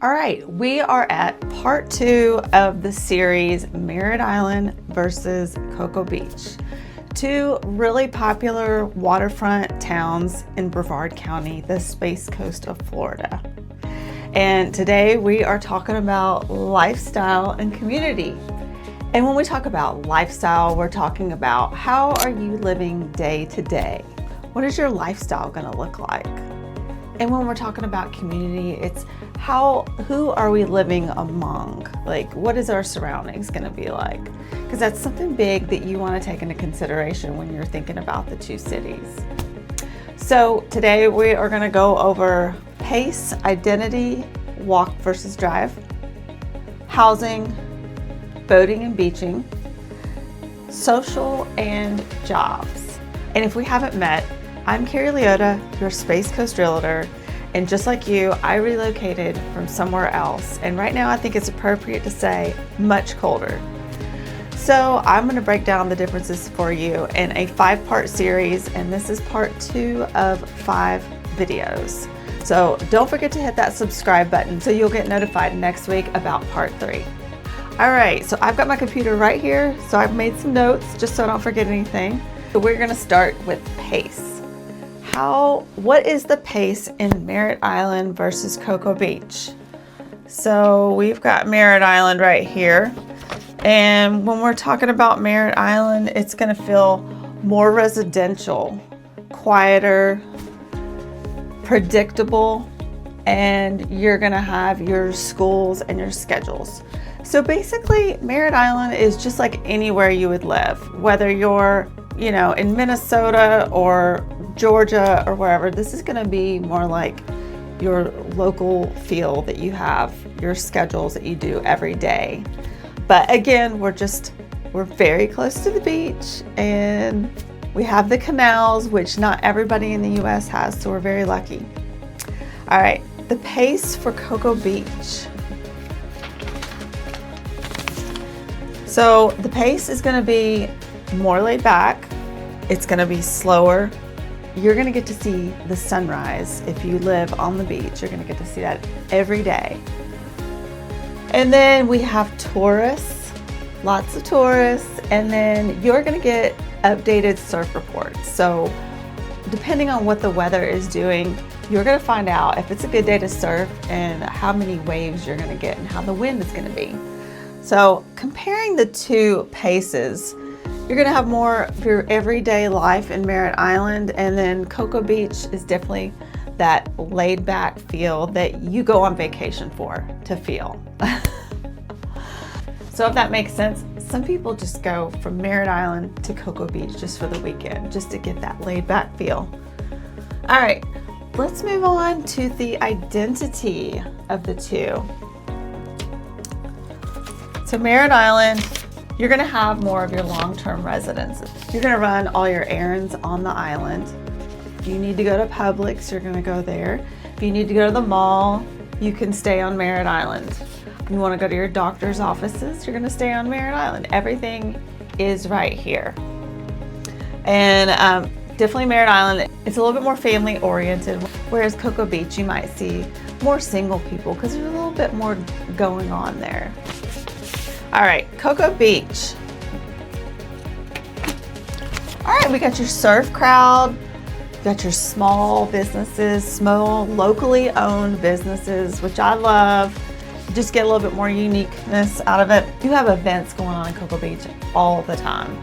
All right, we are at part 2 of the series Merritt Island versus Cocoa Beach. Two really popular waterfront towns in Brevard County, the Space Coast of Florida. And today we are talking about lifestyle and community. And when we talk about lifestyle, we're talking about how are you living day to day? What is your lifestyle gonna look like? And when we're talking about community, it's who are we living among? Like, what is our surroundings gonna be like? Because that's something big that you wanna take into consideration when you're thinking about the two cities. So today we are gonna go over pace, identity, walk versus drive, housing, boating and beaching, social, and jobs. And if we haven't met, I'm Carrie Leota, your Space Coast Realtor, and just like you, I relocated from somewhere else, and right now I think it's appropriate to say much colder. So I'm going to break down the differences for you in a 5-part series, and this is part 2 of 5 videos. So don't forget to hit that subscribe button so you'll get notified next week about part 3. All right, so I've got my computer right here, so I've made some notes just so I don't forget anything. So we're going to start with pace. What is the pace in Merritt Island versus Cocoa Beach? So we've got Merritt Island right here. And when we're talking about Merritt Island, it's going to feel more residential, quieter, predictable, and you're going to have your schools and your schedules. So basically, Merritt Island is just like anywhere you would live, whether you're, in Minnesota or Georgia or wherever. This is going to be more like your local feel that you have, your schedules that you do every day. But again, we're very close to the beach, and we have the canals, which not everybody in the US has, so we're very lucky. All right, the pace for Cocoa Beach. So the pace is going to be more laid back. It's going to be slower. You're going to get to see the sunrise. If you live on the beach, you're going to get to see that every day. And then we have tourists, lots of tourists, and then you're going to get updated surf reports. So depending on what the weather is doing, you're going to find out if it's a good day to surf and how many waves you're going to get and how the wind is going to be. So comparing the two paces, you're going to have more of your everyday life in Merritt Island, and then Cocoa Beach is definitely that laid back feel that you go on vacation to feel. So if that makes sense, some people just go from Merritt Island to Cocoa Beach just for the weekend, just to get that laid back feel. All right, let's move on to the identity of the two. So Merritt Island, you're going to have more of your long-term residences. You're going to run all your errands on the island. If you need to go to Publix, you're going to go there. If you need to go to the mall, you can stay on Merritt Island. If you want to go to your doctor's offices, you're going to stay on Merritt Island. Everything is right here. And definitely Merritt Island, it's a little bit more family-oriented, whereas Cocoa Beach, you might see more single people because there's a little bit more going on there. All right, Cocoa Beach. All right, we got your surf crowd, you got your small businesses, small locally owned businesses, which I love. You just get a little bit more uniqueness out of it. You have events going on in Cocoa Beach all the time.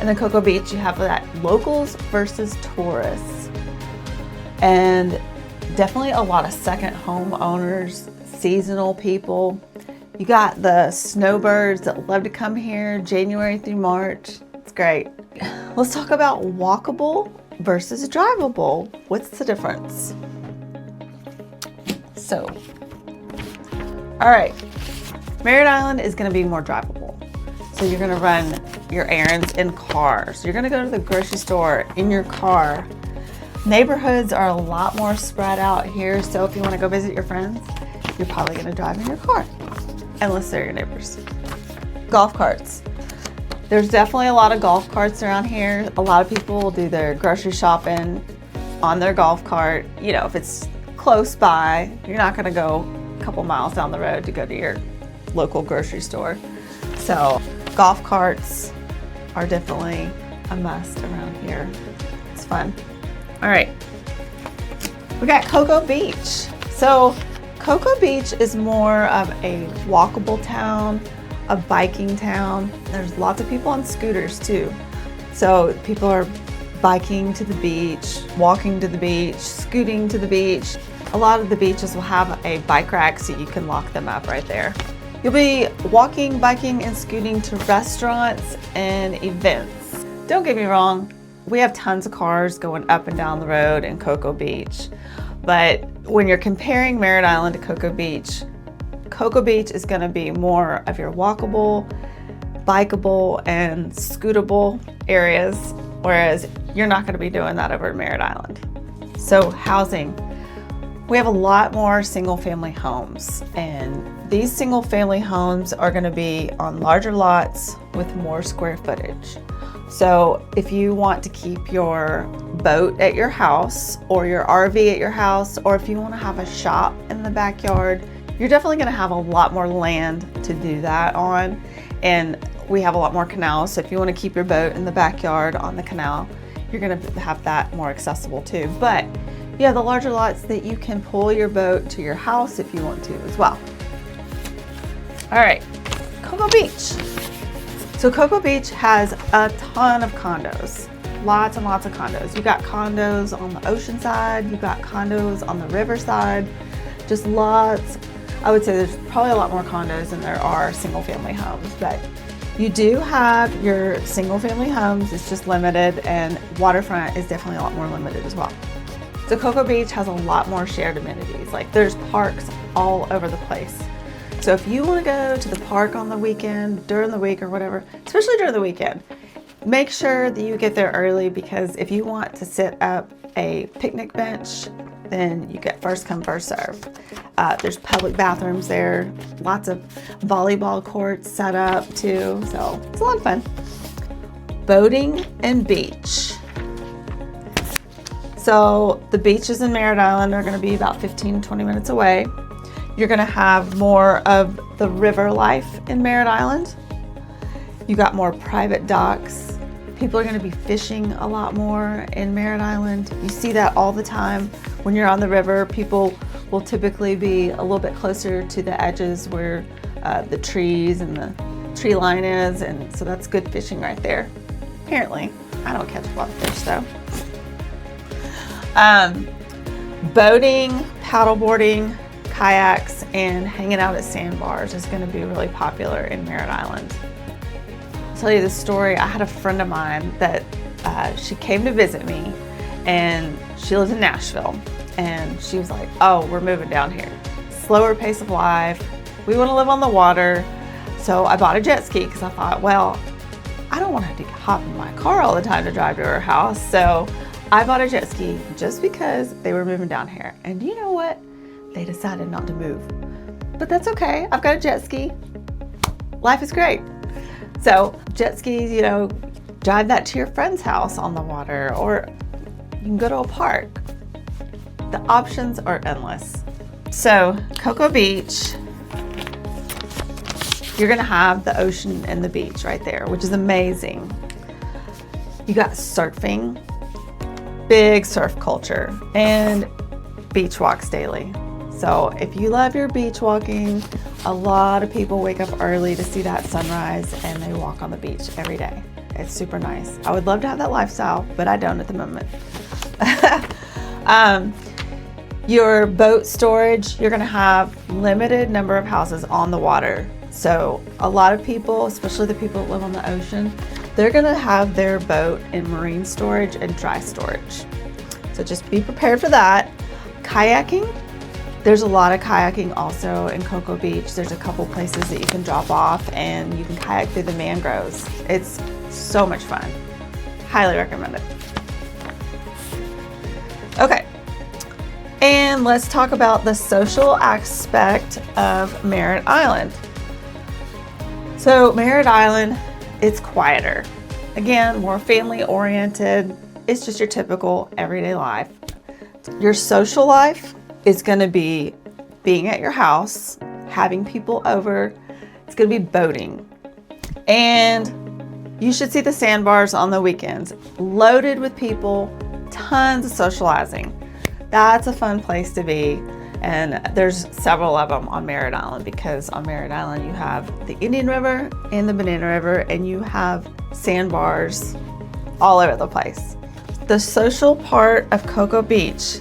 And then Cocoa Beach, you have that locals versus tourists. And definitely a lot of second home owners, seasonal people. You got the snowbirds that love to come here January through March. It's great. Let's talk about walkable versus drivable. What's the difference? So, all right, Merritt Island is going to be more drivable. So you're going to run your errands in cars. You're going to go to the grocery store in your car. Neighborhoods are a lot more spread out here. So if you want to go visit your friends, you're probably going to drive in your car. Unless they're your neighbors. Golf carts. There's definitely a lot of golf carts around here. A lot of people will do their grocery shopping on their golf cart. If it's close by, you're not going to go couple miles down the road to go to your local grocery store. So golf carts are definitely a must around here. It's fun. All right, we got Cocoa Beach. So Cocoa Beach is more of a walkable town, a biking town. There's lots of people on scooters too. So people are biking to the beach, walking to the beach, scooting to the beach. A lot of the beaches will have a bike rack so you can lock them up right there. You'll be walking, biking, and scooting to restaurants and events. Don't get me wrong, we have tons of cars going up and down the road in Cocoa Beach. But when you're comparing Merritt Island to Cocoa Beach is gonna be more of your walkable, bikeable, and scootable areas, whereas you're not gonna be doing that over at Merritt Island. So housing. We have a lot more single family homes, and these single family homes are gonna be on larger lots with more square footage. So if you want to keep your boat at your house or your RV at your house, or if you want to have a shop in the backyard, you're definitely going to have a lot more land to do that on. And we have a lot more canals. So if you want to keep your boat in the backyard on the canal, you're going to have that more accessible too. But yeah, the larger lots that you can pull your boat to your house if you want to as well. All right, Cocoa Beach. So Cocoa Beach has a ton of condos, lots and lots of condos. You got condos on the ocean side, you got condos on the river side, just lots. I would say there's probably a lot more condos than there are single family homes, but you do have your single family homes, it's just limited, and Waterfront is definitely a lot more limited as well. So Cocoa Beach has a lot more shared amenities, like there's parks all over the place. So if you want to go to the park on the weekend, during the week or whatever, especially during the weekend, make sure that you get there early, because if you want to sit up a picnic bench, then you get first come, first serve. There's public bathrooms there, lots of volleyball courts set up too, so it's a lot of fun. Boating and beach. So the beaches in Merritt Island are going to be about 15-20 minutes away. You're gonna have more of the river life in Merritt Island. You got more private docks. People are gonna be fishing a lot more in Merritt Island. You see that all the time when you're on the river. People will typically be a little bit closer to the edges where the trees and the tree line is, and so that's good fishing right there. Apparently, I don't catch a lot of fish though. Boating, paddleboarding, kayaks, and hanging out at sandbars is going to be really popular in Merritt Island. I'll tell you this story. I had a friend of mine that she came to visit me, and she lives in Nashville, and she was like, oh, we're moving down here. Slower pace of life. We want to live on the water. So I bought a jet ski because I thought, well, I don't want to have to hop in my car all the time to drive to her house. So I bought a jet ski just because they were moving down here. And you know what? They decided not to move, but that's okay. I've got a jet ski. Life is great. So jet skis, you know, drive that to your friend's house on the water, or you can go to a park. The options are endless. So Cocoa Beach, you're gonna have the ocean and the beach right there, which is amazing. You got surfing, big surf culture, and beach walks daily. So if you love your beach walking, a lot of people wake up early to see that sunrise, and they walk on the beach every day. It's super nice. I would love to have that lifestyle, but I don't at the moment. Your boat storage, you're gonna have limited number of houses on the water. So a lot of people, especially the people that live on the ocean, they're gonna have their boat in marine storage and dry storage. So just be prepared for that. Kayaking, there's a lot of kayaking also in Cocoa Beach. There's a couple places that you can drop off and you can kayak through the mangroves. It's so much fun. Highly recommend it. Okay, and let's talk about the social aspect of Merritt Island. So Merritt Island, it's quieter. Again, more family oriented. It's just your typical everyday life. Your social life is going to be being at your house, having people over. It's gonna be boating. And you should see the sandbars on the weekends, loaded with people, tons of socializing. That's a fun place to be. And there's several of them on Merritt Island, because on Merritt Island you have the Indian River and the Banana River, and you have sandbars all over the place. The social part of Cocoa Beach,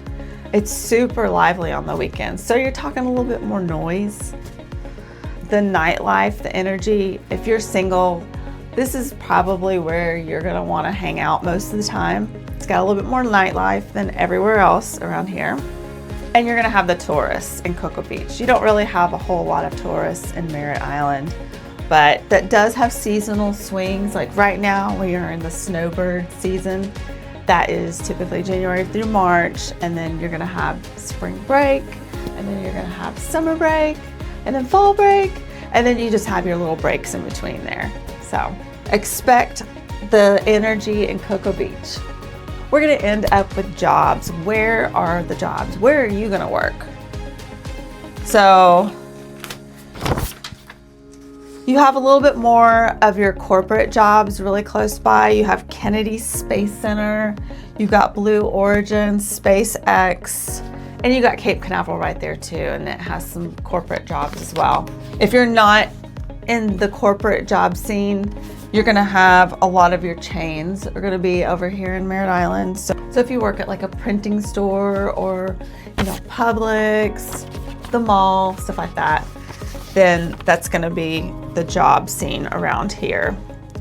it's super lively on the weekends. So you're talking a little bit more noise. The nightlife, the energy, if you're single, this is probably where you're gonna wanna hang out most of the time. It's got a little bit more nightlife than everywhere else around here. And you're gonna have the tourists in Cocoa Beach. You don't really have a whole lot of tourists in Merritt Island, but that does have seasonal swings. Like right now, we are in the snowbird season. That is typically January through March, and then you're gonna have spring break, and then you're gonna have summer break, and then fall break, and then you just have your little breaks in between there. So expect the energy in Cocoa Beach. We're gonna end up with jobs. Where are the jobs? Where are you gonna work? So you have a little bit more of your corporate jobs really close by. You have Kennedy Space Center, you've got Blue Origin, SpaceX, and you got Cape Canaveral right there too, and it has some corporate jobs as well. If you're not in the corporate job scene, you're gonna have a lot of your chains are gonna be over here in Merritt Island. So if you work at like a printing store or, you know, Publix, the mall, stuff like that, then that's gonna be the job scene around here.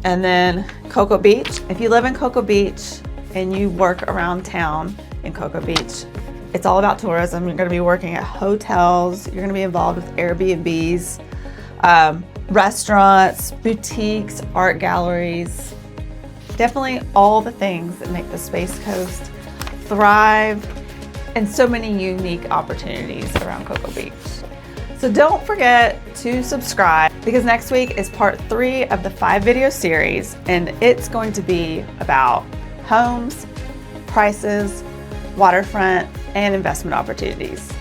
And then Cocoa Beach, if you live in Cocoa Beach and you work around town in Cocoa Beach, it's all about tourism. You're gonna be working at hotels, you're gonna be involved with Airbnbs, restaurants, boutiques, art galleries, definitely all the things that make the Space Coast thrive, and so many unique opportunities around Cocoa Beach. So don't forget to subscribe, because next week is part 3 of the 5-video series, and it's going to be about homes, prices, waterfront, and investment opportunities.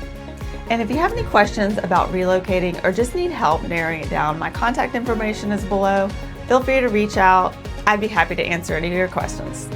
And if you have any questions about relocating or just need help narrowing it down, my contact information is below. Feel free to reach out. I'd be happy to answer any of your questions.